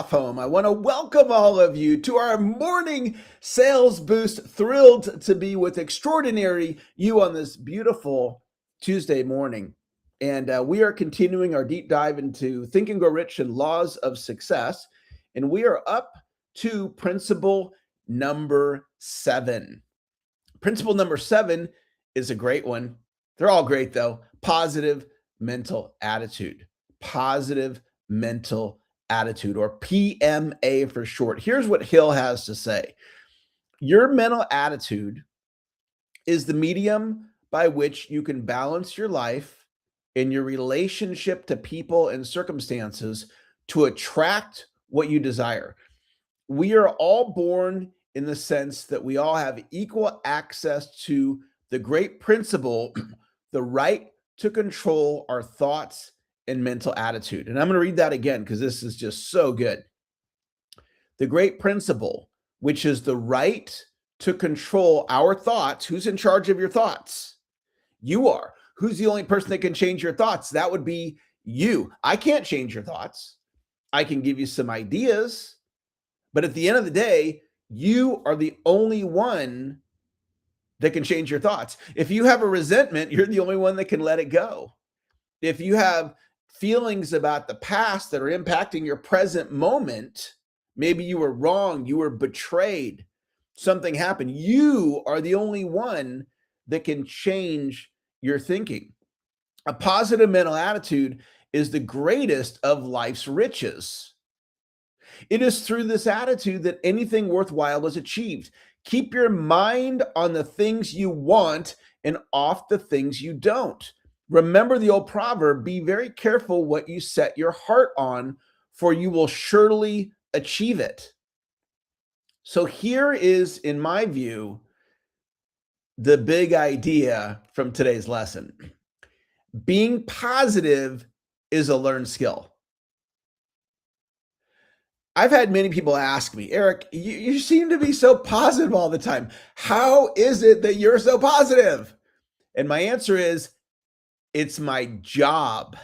Lofholm. I want to welcome all of you to our morning sales boost. Thrilled to be with extraordinary you on this beautiful Tuesday morning. And we are continuing our deep dive into Think and Grow Rich and Laws of Success. And we are up to principle number 7. Principle number 7 is a great one. They're all great, though. Positive mental attitude. Positive mental attitude, or PMA for short. Here's what Hill has to say. Your mental attitude is the medium by which you can balance your life and your relationship to people and circumstances to attract what you desire. We are all born in the sense that we all have equal access to the great principle, the right to control our thoughts and mental attitude. And I'm going to read that again because this is just so good. The great principle, which is the right to control our thoughts. Who's in charge of your thoughts? You are. Who's the only person that can change your thoughts? That would be you. I can't change your thoughts. I can give you some ideas, but at the end of the day, you are the only one that can change your thoughts. If you have a resentment, you're the only one that can let it go. If you have feelings about the past that are impacting your present moment, maybe you were wrong, you were betrayed, something happened, you are the only one that can change your thinking. A positive mental attitude is the greatest of life's riches. It is through this attitude that anything worthwhile is achieved. Keep your mind on the things you want and off the things you don't. Remember the old proverb, be very careful what you set your heart on, for you will surely achieve it. So here is, in my view, the big idea from today's lesson. Being positive is a learned skill. I've had many people ask me, Eric, you seem to be so positive all the time. How is it that you're so positive? And my answer is, it's my job.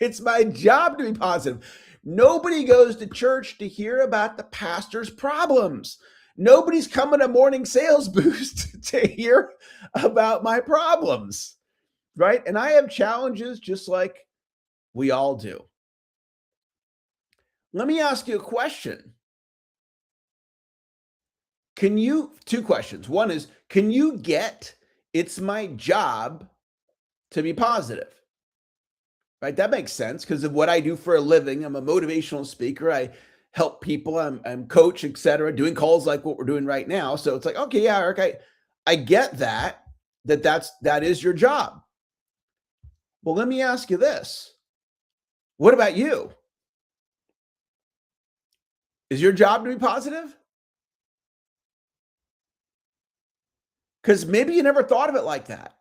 It's my job to be positive. Nobody goes to church to hear about the pastor's problems. Nobody's coming to morning sales boost to hear about my problems, right? And I have challenges just like we all do. Let me ask you a question. Two questions. One is, can you get, it's my job to be positive? Right? That makes sense because of what I do for a living. I'm a motivational speaker. I help people. I'm coach, etc., doing calls like what we're doing right now. So it's like, okay, yeah, Eric, I get that is your job. Well, let me ask you this. What about you? Is your job to be positive? Because maybe you never thought of it like that.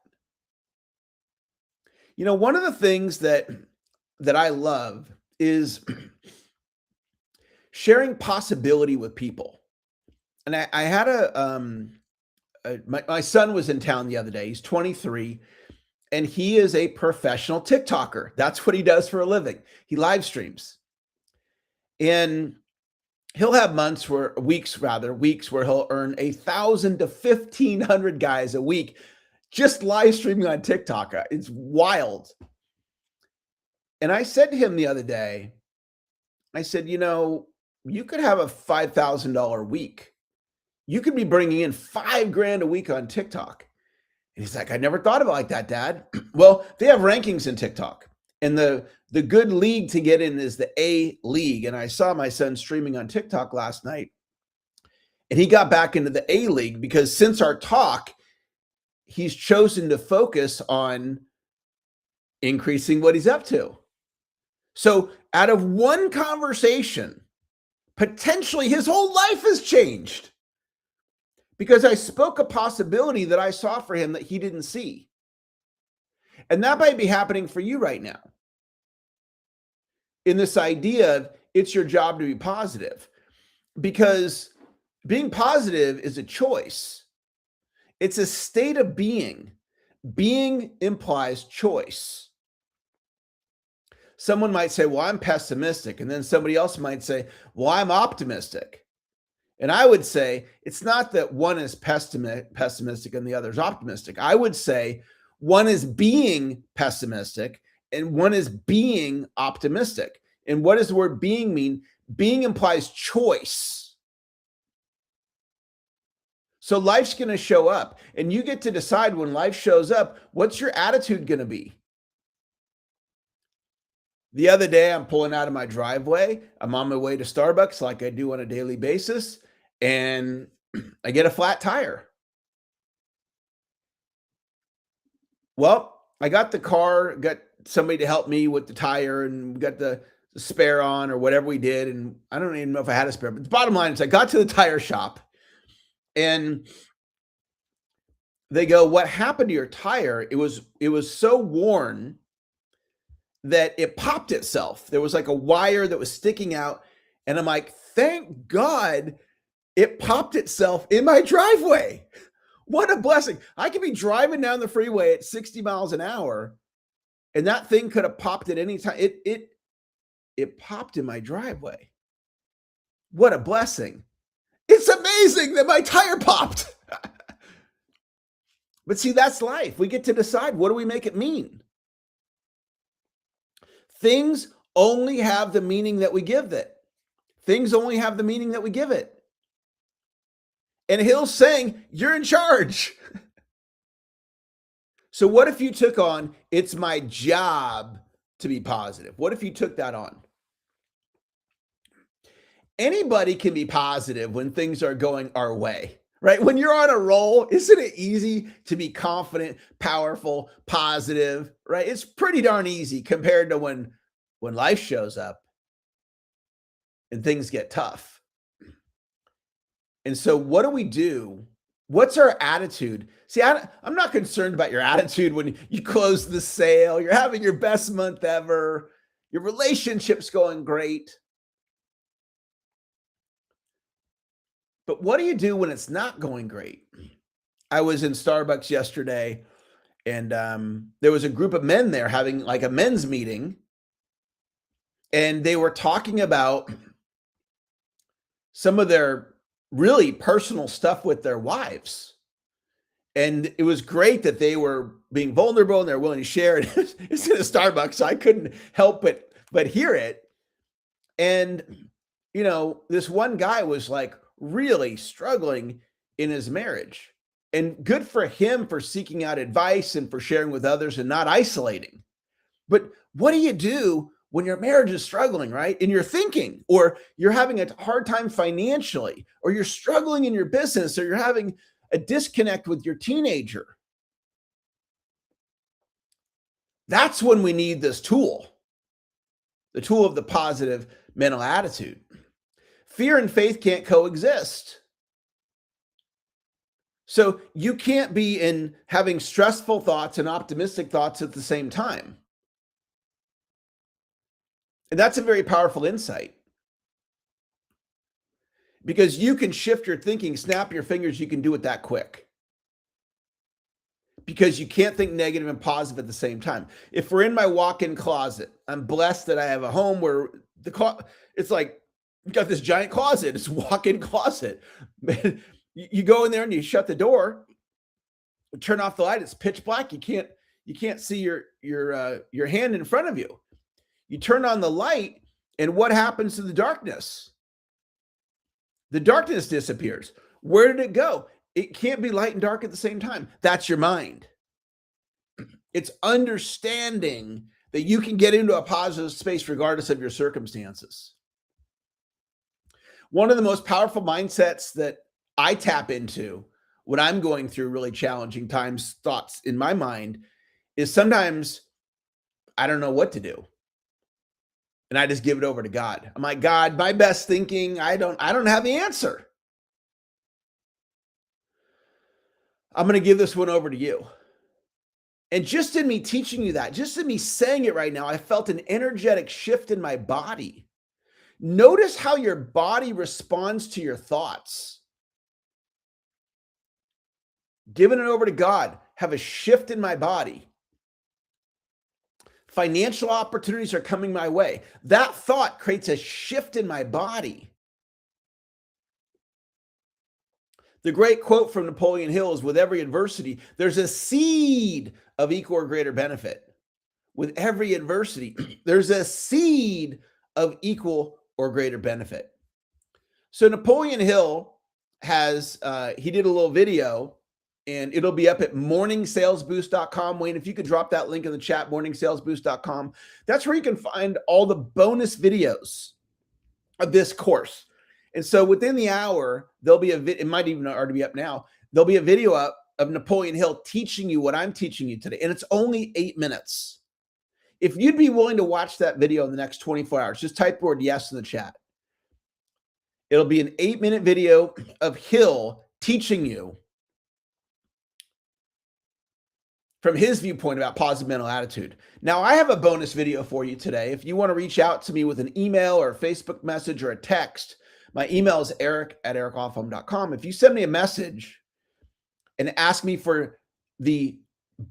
You know, one of the things that I love is sharing possibility with people. And I had my son was in town the other day. He's 23, and he is a professional TikToker. That's what he does for a living. He live streams. And he'll have weeks where he'll earn 1,000 to 1,500 guys a week just live streaming on TikTok. It's wild. And I said to him the other day, I said, you know, you could have a $5,000 week. You could be bringing in $5,000 a week on TikTok. And he's like, I never thought of it like that, Dad. Well, they have rankings in TikTok. And the good league to get in is the A league. And I saw my son streaming on TikTok last night. And he got back into the A league because since our talk, he's chosen to focus on increasing what he's up to. So out of one conversation, potentially his whole life has changed because I spoke a possibility that I saw for him that he didn't see. And that might be happening for you right now. In this idea of it's your job to be positive, because being positive is a choice. It's a state of being. Being implies choice. someone might say, well, I'm pessimistic. And then somebody else might say, well, I'm optimistic. And I would say it's not that one is pessimistic and the other is optimistic. I would say one is being pessimistic and one is being optimistic. And what does the word being mean? Being implies choice. So life's going to show up, and you get to decide when life shows up, what's your attitude going to be? The other day, I'm pulling out of my driveway. I'm on my way to Starbucks like I do on a daily basis, and I get a flat tire. Well, I got the car, got somebody to help me with the tire, and we got the spare on or whatever we did. And I don't even know if I had a spare, but the bottom line is I got to the tire shop and they go, what happened to your tire? It was so worn that it popped itself. There was like a wire that was sticking out. And I'm like, thank God it popped itself in my driveway. What a blessing. I could be driving down the freeway at 60 miles an hour and that thing could have popped at any time. It popped in my driveway. What a blessing. It's amazing that my tire popped. But see, that's life. We get to decide, what do we make it mean? Things only have the meaning that we give it. Things only have the meaning that we give it. And Hill's saying, you're in charge. So what if you took on, it's my job to be positive? What if you took that on? Anybody can be positive when things are going our way, right? When you're on a roll, isn't it easy to be confident, powerful, positive, right? It's pretty darn easy compared to when life shows up and things get tough. And so what do we do? What's our attitude? See, I'm not concerned about your attitude when you close the sale, you're having your best month ever, your relationship's going great. But what do you do when it's not going great? I was in Starbucks yesterday and there was a group of men there having like a men's meeting. And they were talking about some of their really personal stuff with their wives. And it was great that they were being vulnerable and they're willing to share it. It's in a Starbucks, so I couldn't help but hear it. And, you know, this one guy was like really struggling in his marriage. And good for him for seeking out advice and for sharing with others and not isolating. But what do you do when your marriage is struggling, right? And you're thinking, or you're having a hard time financially, or you're struggling in your business, or you're having a disconnect with your teenager? That's when we need this tool, the tool of the positive mental attitude. Fear and faith can't coexist. So you can't be in having stressful thoughts and optimistic thoughts at the same time. And that's a very powerful insight. Because you can shift your thinking, snap your fingers, you can do it that quick. Because you can't think negative and positive at the same time. If we're in my walk-in closet, I'm blessed that I have a home where it's like, you got this giant closet, it's a walk-in closet. You go in there and you shut the door, turn off the light, it's pitch black. You can't see your hand in front of you. You turn on the light, and what happens to the darkness? The darkness disappears. Where did it go? It can't be light and dark at the same time. That's your mind. It's understanding that you can get into a positive space regardless of your circumstances. One of the most powerful mindsets that I tap into when I'm going through really challenging times, thoughts in my mind, is sometimes I don't know what to do. And I just give it over to God. I'm like, God, my best thinking, I don't have the answer. I'm going to give this one over to you. And just in me teaching you that, just in me saying it right now, I felt an energetic shift in my body. Notice how your body responds to your thoughts. Giving it over to God, have a shift in my body. Financial opportunities are coming my way. That thought creates a shift in my body. The great quote from Napoleon Hill is, with every adversity, there's a seed of equal or greater benefit. With every adversity, there's a seed of equal or greater benefit. So Napoleon Hill has, he did a little video, and it'll be up at morningsalesboost.com. Wayne, if you could drop that link in the chat, morningsalesboost.com. That's where you can find all the bonus videos of this course. And so within the hour, there'll be it might even already be up now. There'll be a video up of Napoleon Hill teaching you what I'm teaching you today. And it's only 8 minutes. If you'd be willing to watch that video in the next 24 hours, just type the word yes in the chat. It'll be an 8-minute video of Hill teaching you from his viewpoint about positive mental attitude. Now, I have a bonus video for you today. If you want to reach out to me with an email or a Facebook message or a text, my email is eric@ericlofholm.com. If you send me a message and ask me for the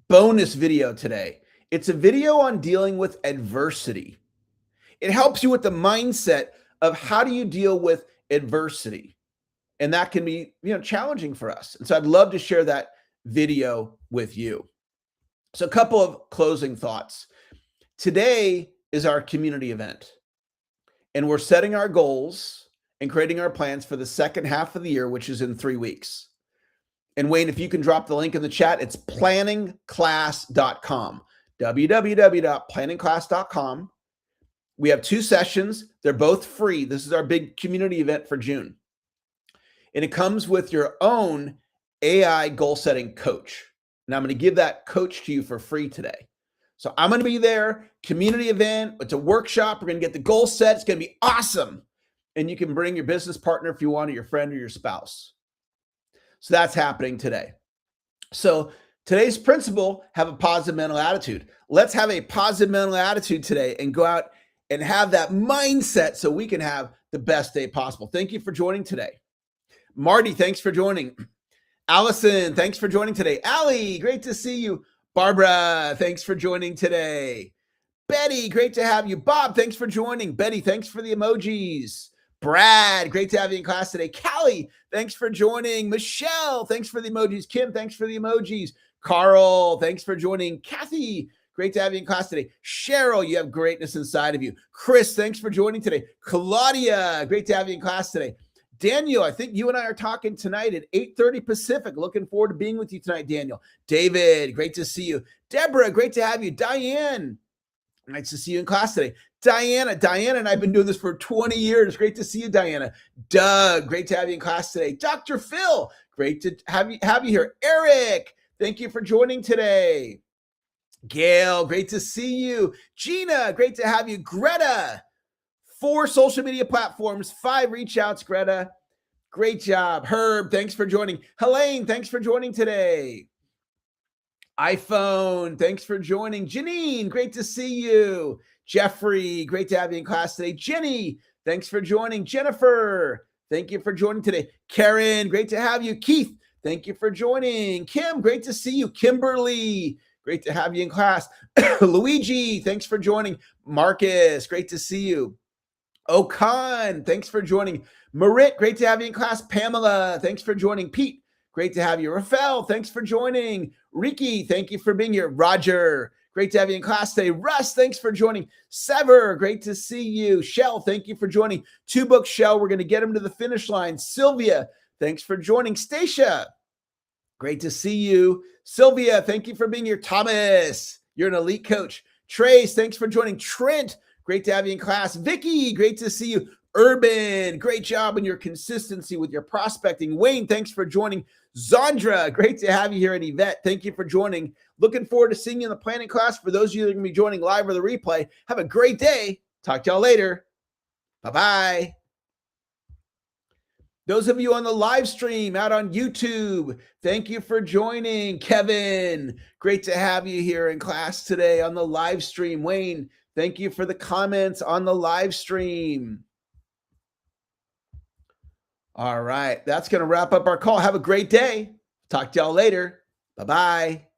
bonus video today, it's a video on dealing with adversity. It helps you with the mindset of how do you deal with adversity. And that can be, challenging for us. And so I'd love to share that video with you. So a couple of closing thoughts. Today is our community event, and we're setting our goals and creating our plans for the second half of the year, which is in 3 weeks. And Wayne, if you can drop the link in the chat, it's planningclass.com, www.planningclass.com. We have 2 sessions. They're both free. This is our big community event for June. And it comes with your own AI goal setting coach. And I'm going to give that coach to you for free today. So I'm going to be there, community event. It's a workshop. We're going to get the goal set. It's going to be awesome. And you can bring your business partner if you want, or your friend or your spouse. So that's happening today. So today's principle, have a positive mental attitude. Let's have a positive mental attitude today and go out and have that mindset so we can have the best day possible. Thank you for joining today. Marty, thanks for joining. Allison, thanks for joining today. Allie, great to see you. Barbara, thanks for joining today. Betty, great to have you. Bob, thanks for joining. Betty, thanks for the emojis. Brad, great to have you in class today. Callie, thanks for joining. Michelle, thanks for the emojis. Kim, thanks for the emojis. Carl, thanks for joining. Kathy, great to have you in class today. Cheryl, you have greatness inside of you. Chris, thanks for joining today. Claudia, great to have you in class today. Daniel, I think you and I are talking tonight at 8:30 Pacific. Looking forward to being with you tonight, Daniel. David, great to see you. Deborah, great to have you. Diane, nice to see you in class today. Diana and I've been doing this for 20 years. Great to see you, Diana. Doug, great to have you in class today. Dr. Phil, great to have you here. Eric, thank you for joining today. Gail, great to see you. Gina, great to have you. Greta, 4 social media platforms, 5 reach outs, Greta. Great job. Herb, thanks for joining. Helene, thanks for joining today. iPhone, thanks for joining. Janine, great to see you. Jeffrey, great to have you in class today. Jenny, thanks for joining. Jennifer, thank you for joining today. Karen, great to have you. Keith, thank you for joining. Kim, great to see you. Kimberly, great to have you in class. Luigi, thanks for joining. Marcus, great to see you. Okan, thanks for joining. Marit, great to have you in class. Pamela, thanks for joining. Pete, great to have you. Rafael, thanks for joining. Ricky, thank you for being here. Roger, great to have you in class today. Russ, thanks for joining. Sever, great to see you. Shell, thank you for joining. 2 books, Shell. We're going to get them to the finish line. Sylvia, thanks for joining. Stacia, great to see you. Sylvia, thank you for being here. Thomas, you're an elite coach. Trace, thanks for joining. Trent, great to have you in class. Vicky, great to see you. Urban, great job in your consistency with your prospecting. Wayne, thanks for joining. Zandra, great to have you here. And Yvette, thank you for joining. Looking forward to seeing you in the planning class. For those of you that are going to be joining live or the replay, have a great day. Talk to y'all later. Bye-bye. Those of you on the live stream out on YouTube, thank you for joining. Kevin, great to have you here in class today on the live stream. Wayne, thank you for the comments on the live stream. All right, that's going to wrap up our call. Have a great day. Talk to y'all later. Bye-bye.